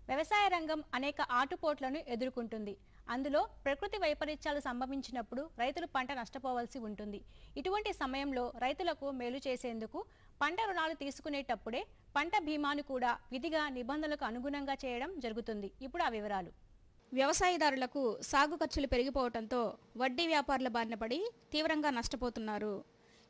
వ్యవసాయ రంగం అనేక ఆటుపోట్లను ఎదుర్కొంటుంది. అందులో ప్రకృతి వైపరీత్యాలు సంభవించినప్పుడు రైతులు పంట నష్టపోవాల్సి ఉంటుంది. ఇటువంటి సమయంలో రైతులకు మేలు చేసేందుకు పంట రుణాలు తీసుకునేటప్పుడే పంట బీమాను కూడా విధిగా నిబంధనలకు అనుగుణంగా చేయడం జరుగుతుంది. ఇప్పుడు ఆ వివరాలు. వ్యవసాయదారులకు సాగు ఖర్చులు పెరిగిపోవడంతో వడ్డీ వ్యాపారుల బారిన పడి తీవ్రంగా నష్టపోతున్నారు.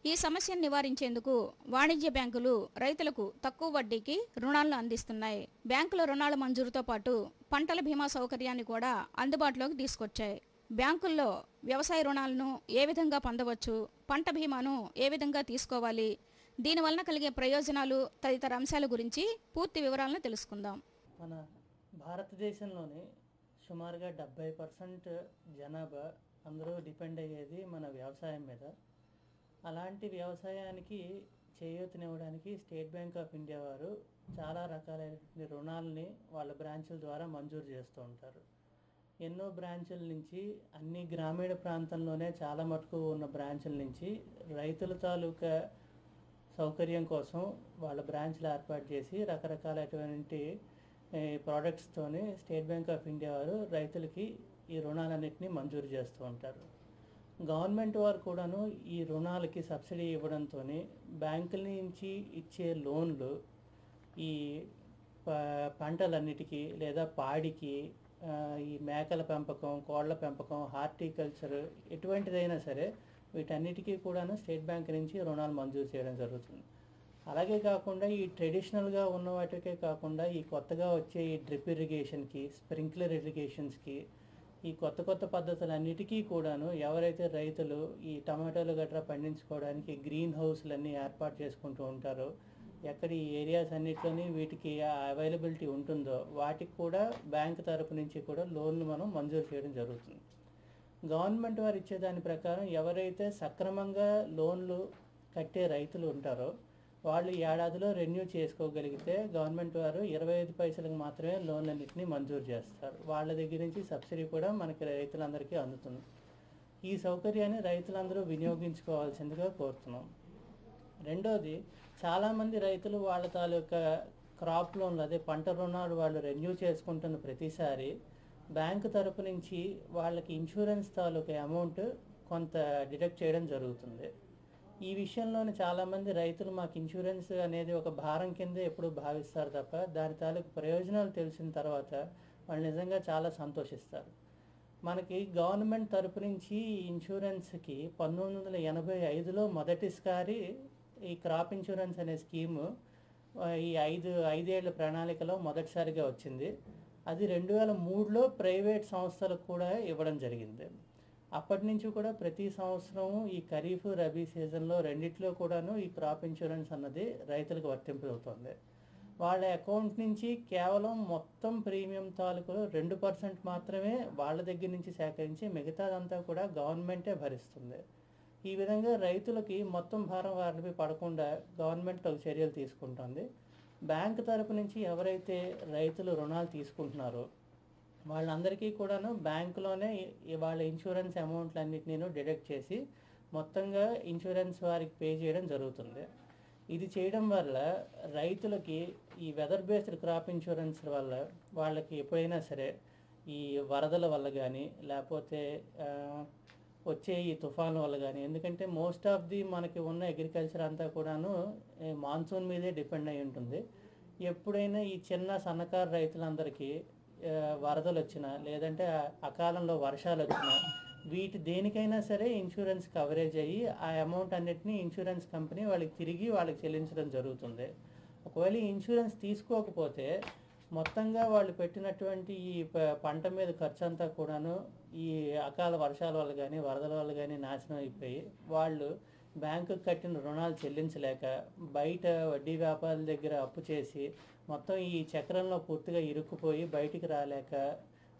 ఈ సమస్యను నివారించేందుకు వాణిజ్య బ్యాంకులు రైతులకు తక్కువ వడ్డీకి రుణాలను అందిస్తున్నాయి. బ్యాంకుల రుణాల మంజూరుతో పాటు పంటల బీమా సౌకర్యాన్ని కూడా అందుబాటులోకి తీసుకొచ్చాయి. బ్యాంకుల్లో వ్యవసాయ రుణాలను ఏ విధంగా పొందవచ్చు, పంట బీమాను ఏ విధంగా తీసుకోవాలి, దీనివలన కలిగే ప్రయోజనాలు తదితర అంశాల గురించి పూర్తి వివరాలను తెలుసుకుందాం. మన భారతదేశంలోని సుమారుగా 70% జనాభా అందరూ డిపెండ్ అయ్యేది మన వ్యవసాయం మీద. అలాంటి వ్యవసాయానికి చేయూతనివ్వడానికి స్టేట్ బ్యాంక్ ఆఫ్ ఇండియా వారు చాలా రకాలైన రుణాలని వాళ్ళ బ్రాంచుల ద్వారా మంజూరు చేస్తూ ఉంటారు. ఎన్నో బ్రాంచుల నుంచి, అన్ని గ్రామీణ ప్రాంతంలోనే చాలా మటుకు ఉన్న బ్రాంచుల నుంచి రైతుల తాలూకా సౌకర్యం కోసం వాళ్ళ బ్రాంచ్లు ఏర్పాటు చేసి రకరకాలైనటువంటి ప్రోడక్ట్స్తోని స్టేట్ బ్యాంక్ ఆఫ్ ఇండియా వారు రైతులకి ఈ రుణాలన్నింటినీ మంజూరు చేస్తూ ఉంటారు. గవర్నమెంట్ వారు కూడాను ఈ రుణాలకి సబ్సిడీ ఇవ్వడంతో బ్యాంకుల నుంచి ఇచ్చే లోన్లు ఈ పంటలన్నిటికీ లేదా పాడికి, ఈ మేకల పెంపకం, కోళ్ల పెంపకం, హార్టికల్చర్ ఎటువంటిదైనా సరే వీటన్నిటికీ కూడాను స్టేట్ బ్యాంక్ నుంచి రుణాలు మంజూరు చేయడం జరుగుతుంది. అలాగే కాకుండా ఈ ట్రెడిషనల్గా ఉన్న వాటికే కాకుండా ఈ కొత్తగా వచ్చే ఈ డ్రిప్ ఇరిగేషన్కి, స్ప్రింక్లర్ ఇరిగేషన్స్కి, ఈ కొత్త కొత్త పద్ధతులన్నిటికీ కూడాను ఎవరైతే రైతులు ఈ టమాటాలు గట్రా పండించుకోవడానికి గ్రీన్ హౌస్లన్నీ ఏర్పాటు చేసుకుంటూ ఉంటారో, ఎక్కడ ఈ ఏరియాస్ అన్నిట్లోని వీటికి అవైలబిలిటీ ఉంటుందో వాటికి కూడా బ్యాంక్ తరపు నుంచి కూడా లోన్లు మనం మంజూరు చేయడం జరుగుతుంది. గవర్నమెంట్ వారు ఇచ్చేదాని ప్రకారం ఎవరైతే సక్రమంగా లోన్లు కట్టే రైతులు ఉంటారో వాళ్ళు ఏడాదిలో రెన్యూ చేసుకోగలిగితే గవర్నమెంట్ వారు 25 పైసలకు మాత్రమే లోన్లన్నింటినీ మంజూరు చేస్తారు. వాళ్ళ దగ్గర నుంచి సబ్సిడీ కూడా మనకి రైతులందరికీ అందుతుంది. ఈ సౌకర్యాన్ని రైతులందరూ వినియోగించుకోవాల్సిందిగా కోరుతున్నాం. రెండోది, చాలామంది రైతులు వాళ్ళ తాలూకా క్రాప్ లోన్లు, అదే పంట రుణాలు వాళ్ళు రెన్యూ చేసుకుంటున్న ప్రతిసారి బ్యాంకు తరపు నుంచి వాళ్ళకి ఇన్సూరెన్స్ తాలూకా అమౌంట్ కొంత డిడక్ట్ చేయడం జరుగుతుంది. ఈ విషయంలోని చాలామంది రైతులు మాకు ఇన్సూరెన్స్ అనేది ఒక భారం కింద ఎప్పుడు భావిస్తారు తప్ప దాని తాలూకు ప్రయోజనాలు తెలిసిన తర్వాత వాళ్ళు నిజంగా చాలా సంతోషిస్తారు. మనకి గవర్నమెంట్ తరపు నుంచి ఇన్సూరెన్స్కి 1985లో మొదటిసారి ఈ క్రాప్ ఇన్సూరెన్స్ అనే స్కీము ఈ ఐదేళ్ల ప్రణాళికలో మొదటిసారిగా వచ్చింది. అది 2003లో ప్రైవేట్ సంస్థలకు కూడా ఇవ్వడం జరిగింది. అప్పటి నుంచి కూడా ప్రతి సంవత్సరం ఈ ఖరీఫ్, రబీ సీజన్లో రెండిట్లో కూడాను ఈ క్రాప్ ఇన్సూరెన్స్ అన్నది రైతులకు వర్తింపవుతుంది. వాళ్ళ అకౌంట్ నుంచి కేవలం మొత్తం ప్రీమియం తాలూకులో 2% మాత్రమే వాళ్ళ దగ్గర నుంచి సేకరించి మిగతాదంతా కూడా గవర్నమెంటే భరిస్తుంది. ఈ విధంగా రైతులకి మొత్తం భారం వారిపై పడకుండా గవర్నమెంట్ ఒక చర్యలు తీసుకుంటుంది. బ్యాంకు తరపు నుంచి ఎవరైతే రైతులు రుణాలు తీసుకుంటున్నారో వాళ్ళందరికీ కూడాను బ్యాంకులోనే వాళ్ళ ఇన్సూరెన్స్ అమౌంట్లన్నింటినీ డిడక్ట్ చేసి మొత్తంగా ఇన్సూరెన్స్ వారికి పే చేయడం జరుగుతుంది. ఇది చేయడం వల్ల రైతులకి ఈ వెదర్ బేస్డ్ క్రాప్ ఇన్సూరెన్స్ వల్ల వాళ్ళకి ఎప్పుడైనా సరే ఈ వరదల వల్ల కానీ లేకపోతే వచ్చే ఈ తుఫాను వల్ల కానీ, ఎందుకంటే మోస్ట్ ఆఫ్ ది మనకి ఉన్న అగ్రికల్చర్ అంతా కూడాను మాన్సూన్ మీదే డిపెండ్ అయి ఉంటుంది. ఎప్పుడైనా ఈ చిన్న సన్నకారు రైతులందరికీ వరదలు వచ్చినా లేదంటే అకాలంలో వర్షాలు వచ్చినా దేనికైనా సరే ఇన్సూరెన్స్ కవరేజ్ అయ్యి ఆ అమౌంట్ అన్నిటినీ ఇన్సూరెన్స్ కంపెనీ వాళ్ళకి చెల్లించడం జరుగుతుంది. ఒకవేళ ఈ ఇన్సూరెన్స్ తీసుకోకపోతే మొత్తంగా వాళ్ళు పెట్టినటువంటి ఈ పంట మీద ఖర్చు అంతా కూడాను ఈ అకాల వర్షాల వల్ల కానీ వరదల వల్ల కానీ నాశనం అయిపోయి వాళ్ళు బ్యాంకుకు కట్టిన రుణాలు చెల్లించలేక బయట వడ్డీ వ్యాపారుల దగ్గర అప్పు చేసి మొత్తం ఈ చక్రంలో పూర్తిగా ఇరుక్కుపోయి బయటికి రాలేక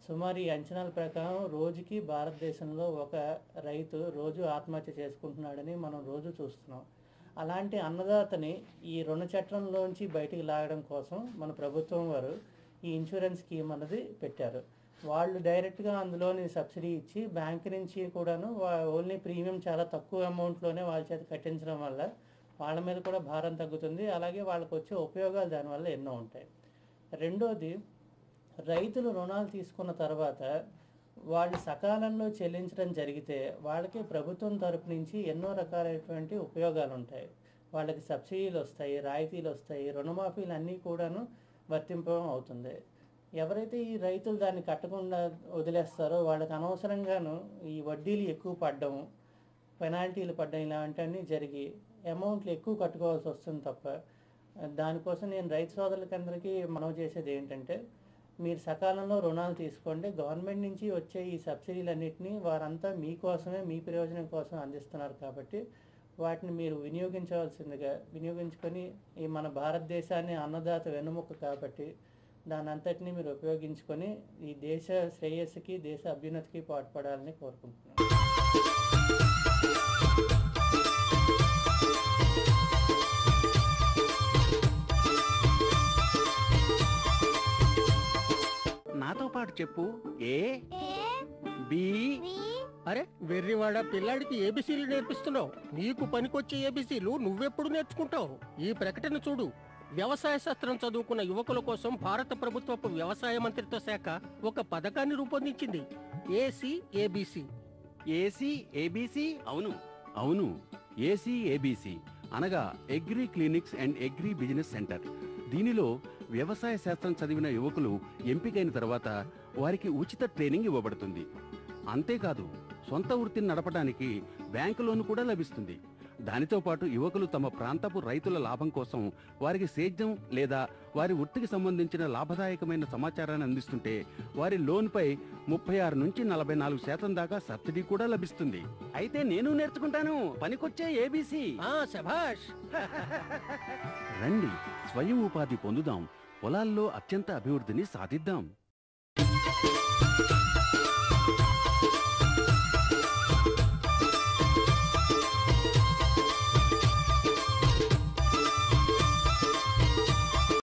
సుమారు ఈ అంచనాల ప్రకారం రోజుకి భారతదేశంలో ఒక రైతు రోజు ఆత్మహత్య చేసుకుంటున్నాడని మనం రోజు చూస్తున్నాం. అలాంటి అన్నదాతని ఈ రుణ చట్రంలోంచి బయటికి లాగడం కోసం మన ప్రభుత్వం వారు ఈ ఇన్సూరెన్స్ స్కీమ్ అన్నది పెట్టారు. వాళ్ళు డైరెక్ట్గా అందులోని సబ్సిడీ ఇచ్చి బ్యాంక్ నుంచి కూడాను ఓన్లీ ప్రీమియం చాలా తక్కువ అమౌంట్లోనే వాళ్ళ చేత కట్టించడం వల్ల వాళ్ళ మీద కూడా భారం తగ్గుతుంది. అలాగే వాళ్ళకు వచ్చే ఉపయోగాలు దానివల్ల ఎన్నో ఉంటాయి. రెండోది, రైతులు రుణాలు తీసుకున్న తర్వాత వాళ్ళు సకాలంలో చెల్లించడం జరిగితే వాళ్ళకి ప్రభుత్వం తరపు నుంచి ఎన్నో రకాలైనటువంటి ఉపయోగాలు ఉంటాయి. వాళ్ళకి సబ్సిడీలు వస్తాయి, రాయితీలు వస్తాయి, రుణమాఫీలు అన్నీ కూడాను వర్తింపడం అవుతుంది. ఎవరైతే ఈ రైతులు దాన్ని కట్టకుండా వదిలేస్తారో వాళ్ళకి అనవసరంగాను ఈ వడ్డీలు ఎక్కువ పడ్డం, పెనాల్టీలు పడ్డం ఇలాంటివన్నీ జరిగి అమౌంట్లు ఎక్కువ కట్టుకోవాల్సి వస్తుంది తప్ప, దానికోసం నేను రైతు సోదరులకందరికీ మనవి చేసేది ఏంటంటే, మీరు సకాలంలో రుణాలు తీసుకోండి. గవర్నమెంట్ నుంచి వచ్చే ఈ సబ్సిడీలన్నింటినీ వారంతా మీకోసమే, మీ ప్రయోజనం కోసం అందిస్తున్నారు కాబట్టి వాటిని మీరు వినియోగించుకొని ఈ మన భారతదేశాన్ని అన్నదాత వెన్నుముక్క కాబట్టి దాని అంతటినీ మీరు ఉపయోగించుకొని ఈ దేశ శ్రేయస్సుకి, దేశ అభ్యున్నతికి పాటుపడాలని కోరుకుంటున్నాను. నాతో పాటు చెప్పు. A B. అరే వెర్రివాడ, పిల్లాడికి ఏబిసీలు నేర్పిస్తున్నావు. నీకు పనికొచ్చే ఏబిసీలు నువ్వెప్పుడు నేర్చుకుంటావు? ఈ ప్రకటన చూడు. వ్యవసాయ శాస్త్రం చదువుకున్న యువకుల కోసం భారత ప్రభుత్వపు వ్యవసాయ మంత్రిత్వ శాఖ ఒక పథకాన్ని రూపొందించింది. ఏసీఏబిసి. ఏసీఏబిసి? అవును అవును, ఏసీఏబిసి అనగా agri clinics and agri business centre. దీనిలో వ్యవసాయ శాస్త్రం చదివిన యువకులు ఎంపికైన తర్వాత వారికి ఉచిత ట్రైనింగ్ ఇవ్వబడుతుంది. అంతేకాదు, సొంత వృత్తిని నడపడానికి బ్యాంకు లోన్ కూడా లభిస్తుంది. దానితో పాటు యువకులు తమ ప్రాంతపు రైతుల లాభం కోసం వారికి సేద్యం లేదా వారి వృత్తికి సంబంధించిన లాభదాయకమైన సమాచారాన్ని అందిస్తుంటే వారి లోన్పై 36 నుంచి 44% దాకా సబ్సిడీ కూడా లభిస్తుంది. అయితే నేను నేర్చుకుంటాను పనికొచ్చే ఏబీసీ. శభాష్. రండి, స్వయం ఉపాధి పొందుదాం, పొలాల్లో అత్యంత అభివృద్ధిని సాధిద్దాం.